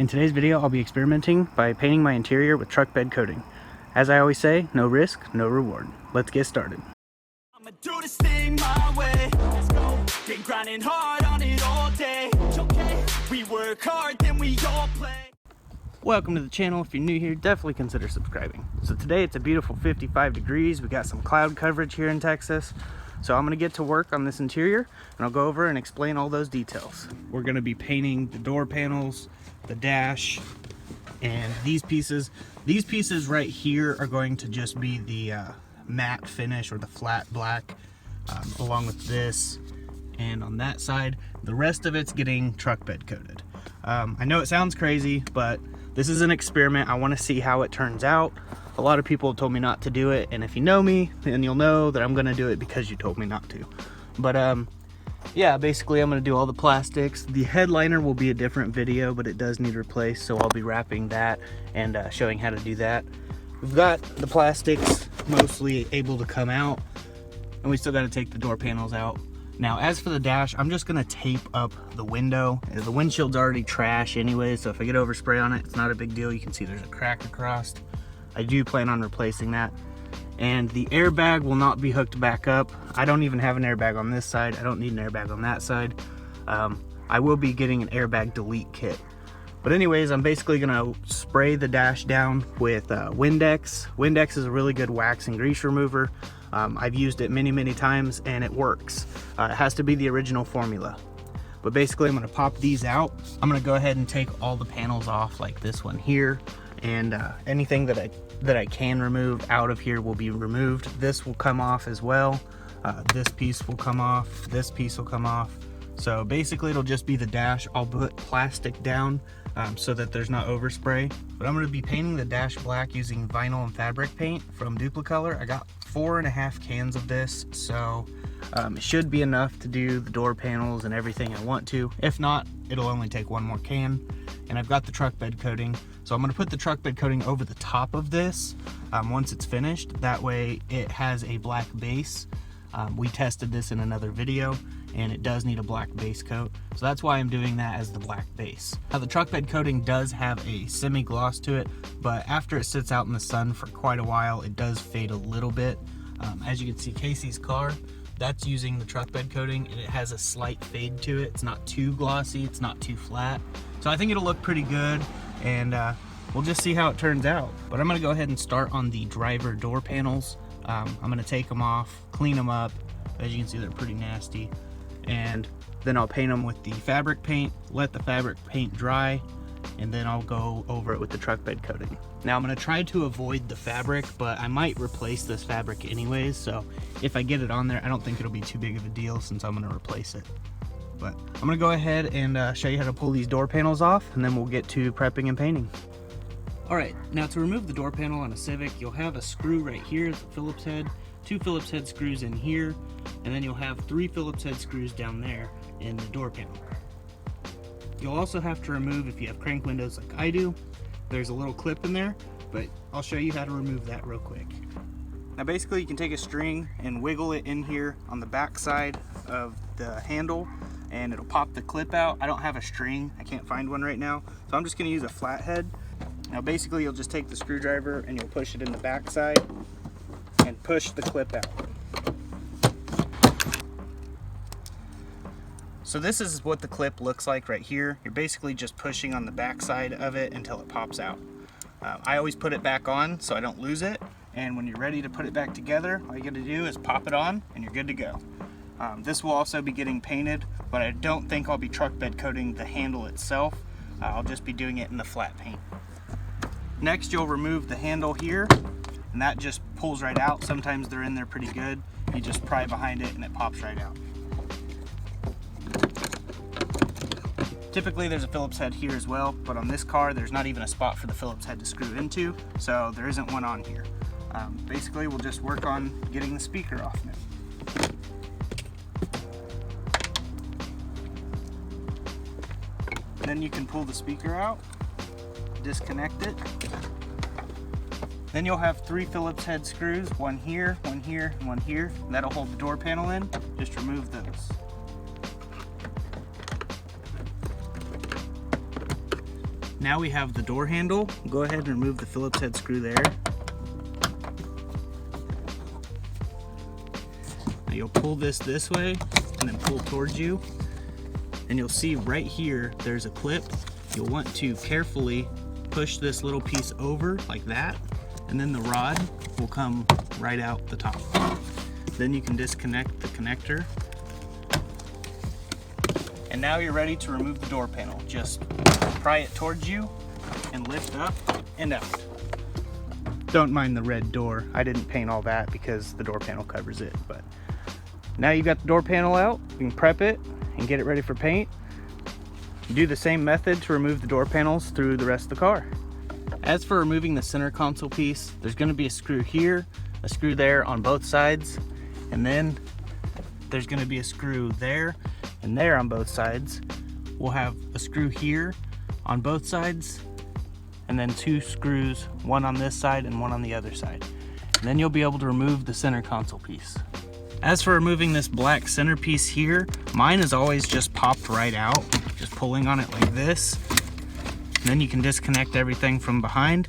In today's video, I'll be experimenting by painting my interior with truck bed coating. As I always say, no risk, no reward. Let's get started. I'ma do this thing my way. Let's go. Been grinding hard on it all day. Okay. We work hard, then we all play. Welcome to the channel. If you're new here, definitely consider subscribing. So today it's a beautiful 55 degrees. We got some cloud coverage here in Texas. So I'm gonna get to work on this interior and I'll go over and explain all those details. We're gonna be painting the door panels, the dash, and these pieces. These pieces right here are going to just be the matte finish or the flat black, along with this. And on that side, the rest of it's getting truck bed coated. I know it sounds crazy, but this is an experiment. I want to see how it turns out. A lot of people have told me not to do it, and if you know me, then you'll know that I'm going to do it because you told me not to. But yeah, basically I'm going to do all the plastics. The headliner will be a different video, but it does need replaced, so I'll be wrapping that and showing how to do that. We've got the plastics mostly able to come out, and we still got to take the door panels out. Now, as for the dash, I'm just gonna tape up the window. The windshield's already trash anyway, so if I get overspray on it, it's not a big deal. You can see there's a crack across. I do plan on replacing that. And the airbag will not be hooked back up. I don't even have an airbag on this side. I don't need an airbag on that side. I will be getting an airbag delete kit. But anyways, I'm basically gonna spray the dash down with Windex. Windex is a really good wax and grease remover. I've used it many times and it works. It has to be the original formula. But basically I'm gonna pop these out. I'm gonna go ahead and take all the panels off, like this one here, and anything that I can remove out of here will be removed. This will come off as well. This piece will come off, this piece will come off. So basically it'll just be the dash. I'll put plastic down so that there's not overspray. But I'm gonna be painting the dash black using vinyl and fabric paint from Dupli Color. I got 4.5 cans of this, so it should be enough to do the door panels and everything I want to. If not, it'll only take one more can. And I've got the truck bed coating, so I'm gonna put the truck bed coating over the top of this once it's finished. That way it has a black base. We tested this in another video, and it does need a black base coat, so that's why I'm doing that as the black base. Now, the truck bed coating does have a semi-gloss to it, but after it sits out in the sun for quite a while, it does fade a little bit. As you can see, Casey's car, that's using the truck bed coating, and it has a slight fade to it. It's not too glossy, it's not too flat, so I think it'll look pretty good, and we'll just see how it turns out. But I'm gonna go ahead and start on the driver door panels. I'm gonna take them off, clean them up. As you can see, they're pretty nasty. And then I'll paint them with the fabric paint, let the fabric paint dry, and then I'll go over it with the truck bed coating. Now I'm gonna try to avoid the fabric, but I might replace this fabric anyways, so if I get it on there, I don't think it'll be too big of a deal since I'm gonna replace it. But I'm gonna go ahead and show you how to pull these door panels off, and then we'll get to prepping and painting. All right, now to remove the door panel on a Civic, you'll have a screw right here, the Phillips head, 2 Phillips head screws in here, and then you'll have 3 Phillips head screws down there in the door panel. You'll also have to remove, if you have crank windows like I do, there's a little clip in there, but I'll show you how to remove that real quick. Now basically you can take a string and wiggle it in here on the back side of the handle, and it'll pop the clip out. I don't have a string, I can't find one right now, so I'm just gonna use a flathead. Now basically you'll just take the screwdriver and you'll push it in the back side and push the clip out. So this is what the clip looks like right here. You're basically just pushing on the back side of it until it pops out. I always put it back on so I don't lose it, and when you're ready to put it back together, all you gotta do is pop it on and you're good to go. This will also be getting painted, but I don't think I'll be truck bed coating the handle itself. I'll just be doing it in the flat paint. Next, you'll remove the handle here, and that just pulls right out. Sometimes they're in there pretty good. You just pry behind it and it pops right out. Typically there's a Phillips head here as well, but on this car there's not even a spot for the Phillips head to screw into, so there isn't one on here. Basically we'll just work on getting the speaker off now. Then you can pull the speaker out, disconnect it. Then you'll have 3 Phillips head screws, one here, one here, and one here. That'll hold the door panel in. Just remove those. Now we have the door handle. Go ahead and remove the Phillips head screw there. Now you'll pull this way and then pull towards you. And you'll see right here, there's a clip. You'll want to carefully push this little piece over like that, and then the rod will come right out the top. Then you can disconnect the connector. And now you're ready to remove the door panel. Just pry it towards you and lift up and out. Don't mind the red door. I didn't paint all that because the door panel covers it. But now you've got the door panel out, you can prep it and get it ready for paint. Do the same method to remove the door panels through the rest of the car. As for removing the center console piece, there's going to be a screw here, a screw there on both sides, and then there's going to be a screw there and there on both sides. We'll have a screw here on both sides, and then 2 screws, one on this side and one on the other side. And then you'll be able to remove the center console piece. As for removing this black centerpiece here, mine is always just popped right out, just pulling on it like this. And then you can disconnect everything from behind.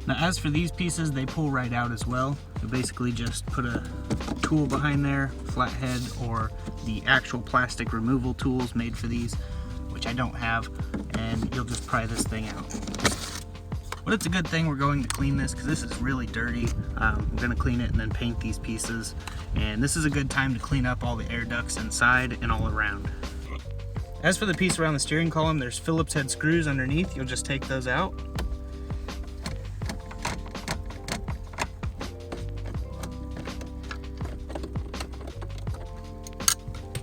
Now as for these pieces, they pull right out as well. You basically just put a tool behind there, flathead, or the actual plastic removal tools made for these, which I don't have, and you'll just pry this thing out. But it's a good thing we're going to clean this because this is really dirty. We're going to clean it and then paint these pieces. And this is a good time to clean up all the air ducts inside and all around. As for the piece around the steering column, there's Phillips head screws underneath. You'll just take those out.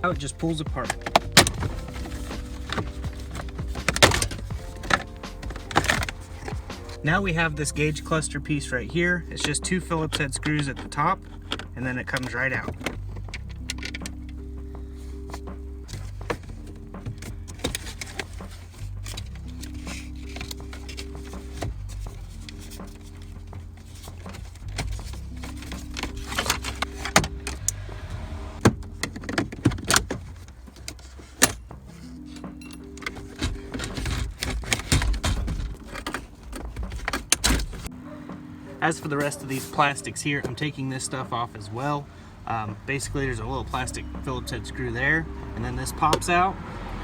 Now it just pulls apart. Now we have this gauge cluster piece right here. It's just 2 Phillips head screws at the top, and then it comes right out. As for the rest of these plastics here, I'm taking this stuff off as well. Basically there's a little plastic Phillips head screw there, and then this pops out,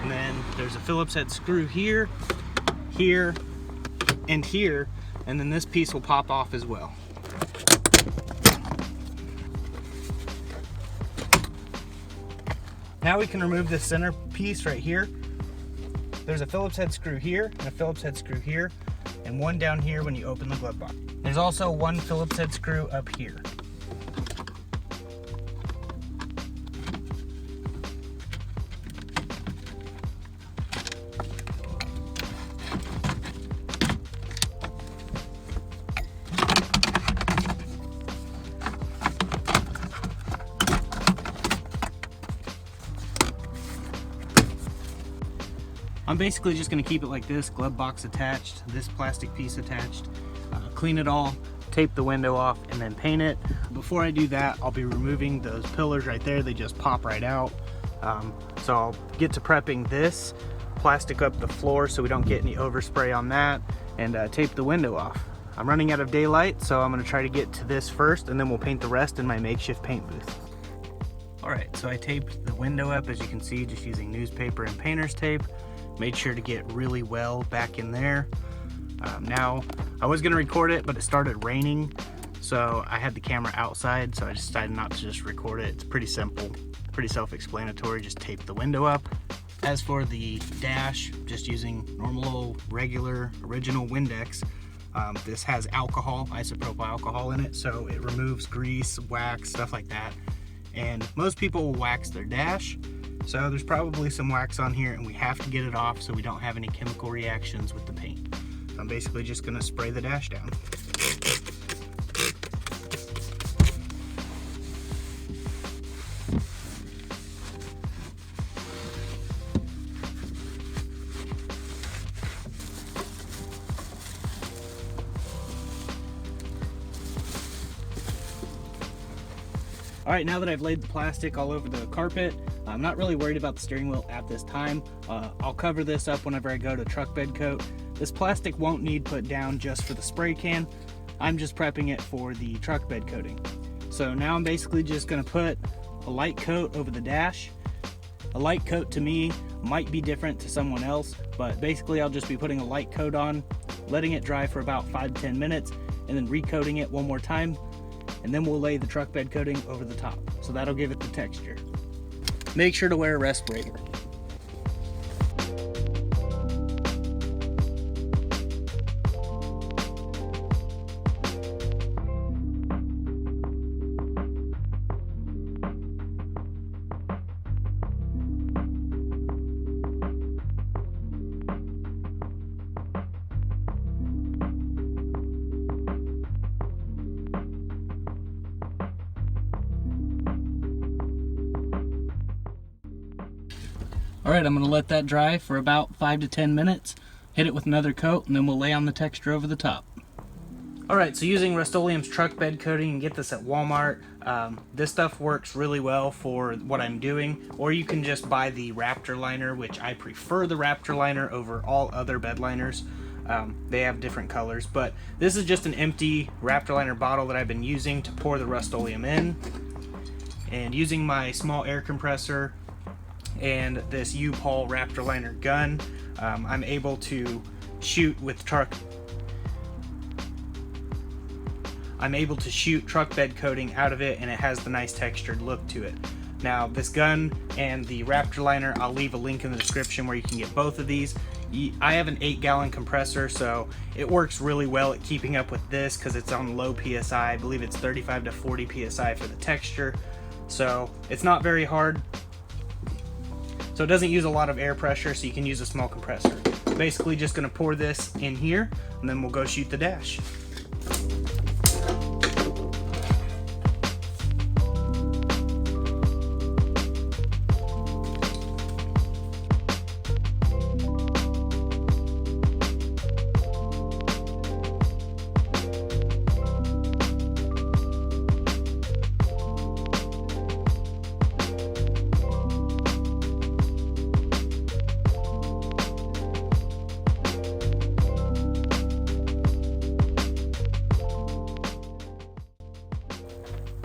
and then there's a Phillips head screw here, here, and here, and then this piece will pop off as well. Now we can remove this center piece right here. There's a Phillips head screw here and a Phillips head screw here, and one down here when you open the glove box. There's also one Phillips head screw up here. I'm basically just going to keep it like this, glove box attached, this plastic piece attached, clean it all, tape the window off, and then paint it. Before I do that, I'll be removing those pillars right there. They just pop right out. So I'll get to prepping this, plastic up the floor so we don't get any overspray on that, and tape the window off. I'm running out of daylight, so I'm going to try to get to this first, and then we'll paint the rest in my makeshift paint booth. Alright, so I taped the window up, as you can see, just using newspaper and painter's tape. Made sure to get really well back in there. Now, I was gonna record it, but it started raining, so I had the camera outside, so I just decided not to just record it. It's pretty simple, pretty self-explanatory, just tape the window up. As for the dash, just using normal, regular, original Windex. This has alcohol, isopropyl alcohol in it, so it removes grease, wax, stuff like that. And most people will wax their dash, so there's probably some wax on here, and we have to get it off so we don't have any chemical reactions with the paint. So I'm basically just going to spray the dash down. All right, now that I've laid the plastic all over the carpet, I'm not really worried about the steering wheel at this time. I'll cover this up whenever I go to truck bed coat. This plastic won't need put down just for the spray can. I'm just prepping it for the truck bed coating. So now I'm basically just going to put a light coat over the dash. A light coat to me might be different to someone else, but basically I'll just be putting a light coat on, letting it dry for about 5 to 10 minutes, and then recoating it one more time, and then we'll lay the truck bed coating over the top. So that'll give it the texture. Make sure to wear a respirator. Alright, I'm going to let that dry for about 5 to 10 minutes, hit it with another coat, and then we'll lay on the texture over the top. Alright, so using Rustoleum's truck bed coating, you can get this at Walmart. This stuff works really well for what I'm doing, or you can just buy the Raptor liner, which I prefer the Raptor liner over all other bed liners. They have different colors, but this is just an empty Raptor liner bottle that I've been using to pour the Rustoleum in. And using my small air compressor and this U-Paul Raptor liner gun, I'm able to shoot truck bed coating out of it, and it has the nice textured look to it. Now this gun and the Raptor liner, I'll leave a link in the description where you can get both of these. I have an 8-gallon compressor, so it works really well at keeping up with this because it's on low PSI. I believe it's 35 to 40 PSI for the texture, so it's not very hard. So it doesn't use a lot of air pressure, so you can use a small compressor. Basically just going to pour this in here, and then we'll go shoot the dash.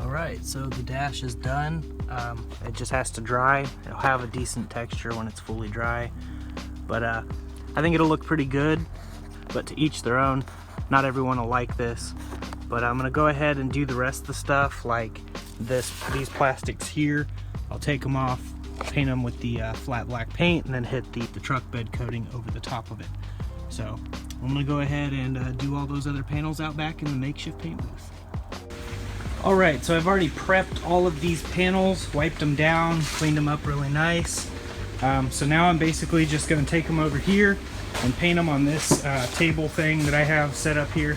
Alright, so the dash is done. It just has to dry. It'll have a decent texture when it's fully dry. But I think it'll look pretty good, but to each their own. Not everyone will like this. But I'm gonna go ahead and do the rest of the stuff, like these plastics here. I'll take them off, paint them with the flat black paint, and then hit the truck bed coating over the top of it. So I'm gonna go ahead and do all those other panels out back in the makeshift paint booth. Alright, so I've already prepped all of these panels, wiped them down, cleaned them up really nice. So now I'm basically just going to take them over here and paint them on this table thing that I have set up here.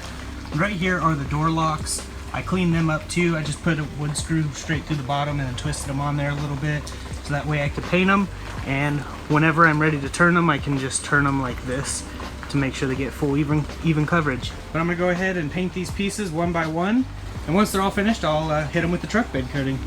Right here are the door locks. I cleaned them up too. I just put a wood screw straight through the bottom and then twisted them on there a little bit, so that way I could paint them. And whenever I'm ready to turn them, I can just turn them like this to make sure they get full even coverage. But I'm going to go ahead and paint these pieces one by one. And once they're all finished, I'll hit them with the truck bed coating.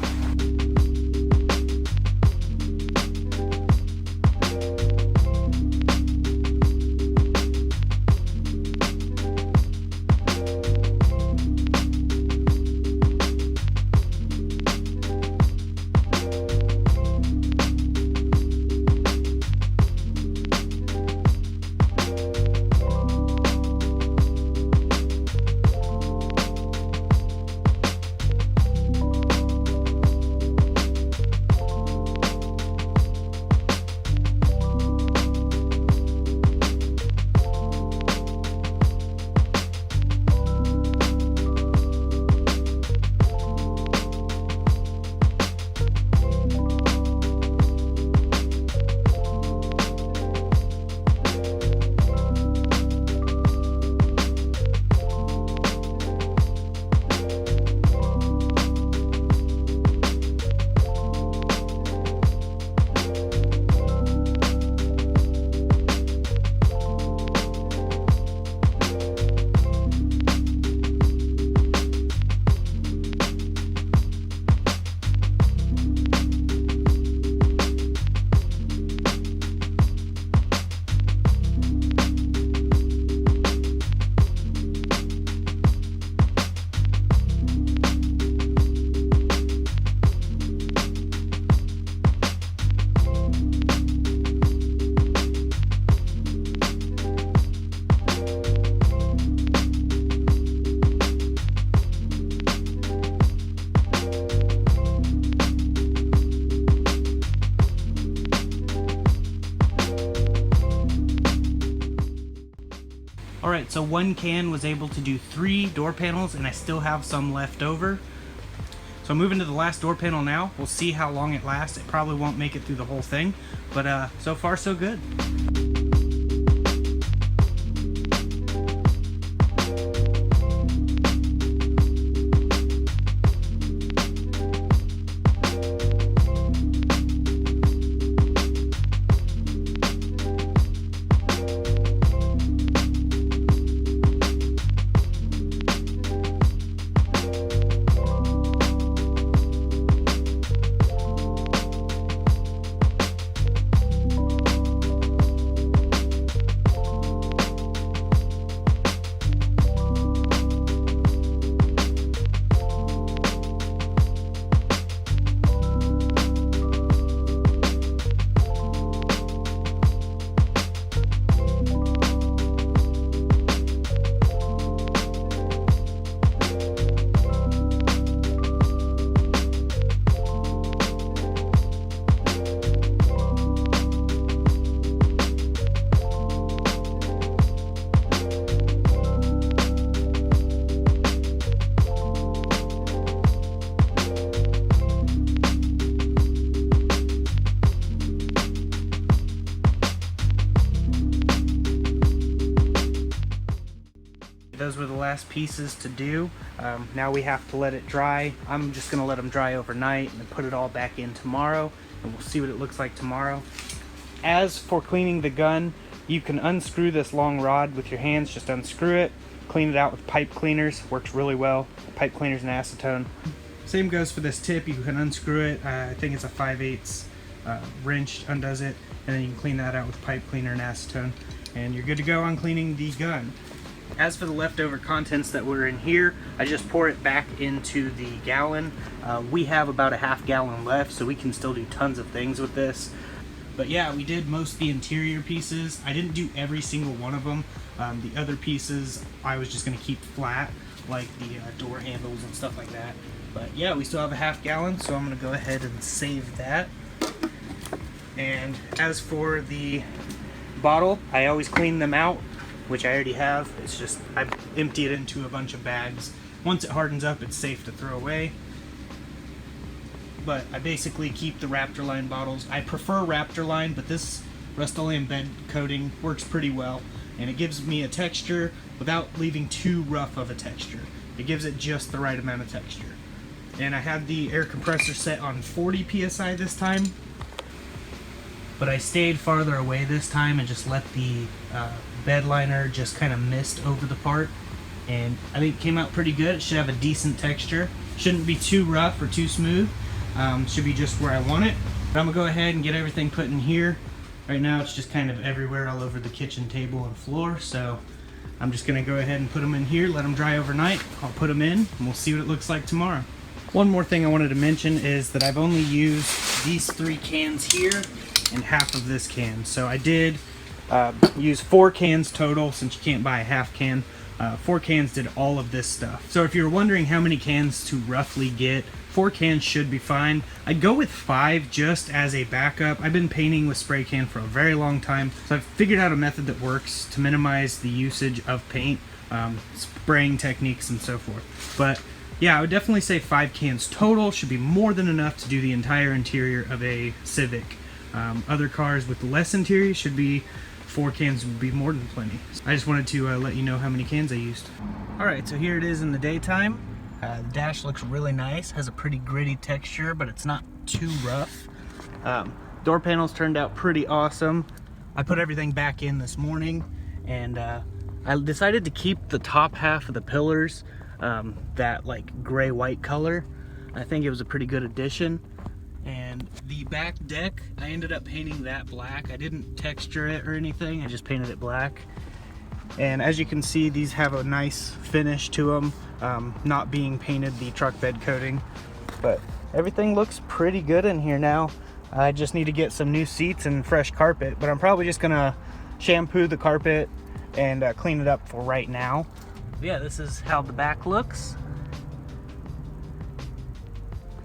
Alright, so one can was able to do 3 door panels, and I still have some left over. So I'm moving to the last door panel now. We'll see how long it lasts. It probably won't make it through the whole thing, but so far so good. Those were the last pieces to do. Now we have to let it dry. I'm just gonna let them dry overnight and then put it all back in tomorrow, and we'll see what it looks like tomorrow. As for cleaning the gun, you can unscrew this long rod with your hands. Just unscrew it, clean it out with pipe cleaners. Works really well. Pipe cleaners and acetone. Same goes for this tip. You can unscrew it. I think it's a 5/8 wrench undoes it, and then you can clean that out with pipe cleaner and acetone, and you're good to go on cleaning the gun. As for the leftover contents that were in here, I just pour it back into the gallon. We have about a half gallon left, so we can still do tons of things with this. But yeah, we did most of the interior pieces. I didn't do every single one of them. The other pieces I was just going to keep flat, like the door handles and stuff like that. But yeah, we still have a half gallon, so I'm going to go ahead and save that. And as for the bottle, I always clean them out, which I already have. It's just I empty it into a bunch of bags. Once it hardens up, it's safe to throw away. But I basically keep the Raptor line bottles. I prefer Raptor line, but this Rustoleum bed coating works pretty well, and it gives me a texture without leaving too rough of a texture. It gives it just the right amount of texture. And I had the air compressor set on 40 psi this time, but I stayed farther away this time and just let the bed liner just kind of mist over the part, and I think it came out pretty good. It should have a decent texture. Shouldn't be too rough or too smooth. Should be just where I want it. But I'm gonna go ahead and get everything put in here. Right now it's just kind of everywhere all over the kitchen table and floor, so I'm just gonna go ahead and put them in here, let them dry overnight. I'll put them in and we'll see what it looks like tomorrow. One more thing I wanted to mention is that I've only used these 3 cans here and half of this can. So I did use 4 cans total, since you can't buy a half can. 4 cans did all of this stuff. So if you're wondering how many cans to roughly get, 4 cans should be fine. I'd go with 5 just as a backup. I've been painting with spray can for a very long time, so I've figured out a method that works to minimize the usage of paint, spraying techniques and so forth. But yeah, I would definitely say 5 cans total should be more than enough to do the entire interior of a Civic. Other cars with less interior should be 4 cans would be more than plenty. I just wanted to let you know how many cans I used. Alright, so here it is in the daytime. The dash looks really nice, has a pretty gritty texture, but it's not too rough. Door panels turned out pretty awesome. I put everything back in this morning, and I decided to keep the top half of the pillars that like gray-white color. I think it was a pretty good addition. And the back deck, I ended up painting that black. I didn't texture it or anything, I just painted it black. And as you can see, these have a nice finish to them, not being painted the truck bed coating. But everything looks pretty good in here now. I just need to get some new seats and fresh carpet, but I'm probably just gonna shampoo the carpet and clean it up for right now. Yeah, this is how the back looks.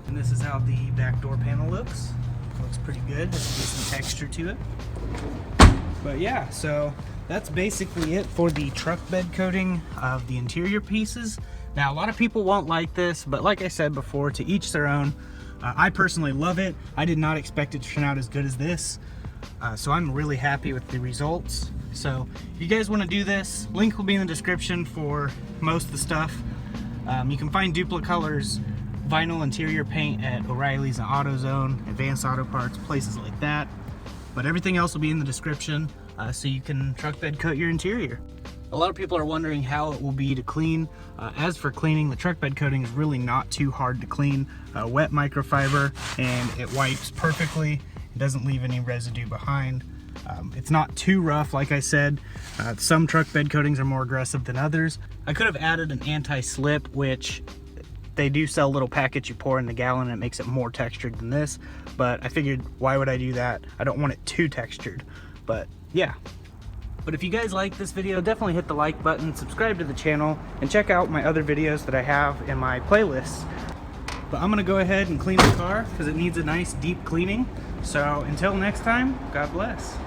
And this is how the back door panel looks. Looks pretty good, has a decent texture to it. But yeah, so that's basically it for the truck bed coating of the interior pieces. Now, a lot of people won't like this, but like I said before, to each their own. I personally love it. I did not expect it to turn out as good as this. So I'm really happy with the results. So if you guys want to do this, link will be in the description for most of the stuff. You can find Dupli Color's vinyl interior paint at O'Reilly's and AutoZone, Advanced Auto Parts, places like that. But everything else will be in the description, so you can truck bed coat your interior. A lot of people are wondering how it will be to clean. As for cleaning, the truck bed coating is really not too hard to clean. Wet microfiber, and it wipes perfectly. It doesn't leave any residue behind. It's not too rough, like I said. Some truck bed coatings are more aggressive than others. I could have added an anti-slip, which they do sell a little package you pour in the gallon, and it makes it more textured than this. But I figured, why would I do that? I don't want it too textured. But yeah. But if you guys like this video, definitely hit the like button, subscribe to the channel, and check out my other videos that I have in my playlists. But I'm gonna go ahead and clean the car because it needs a nice deep cleaning. So until next time, God bless.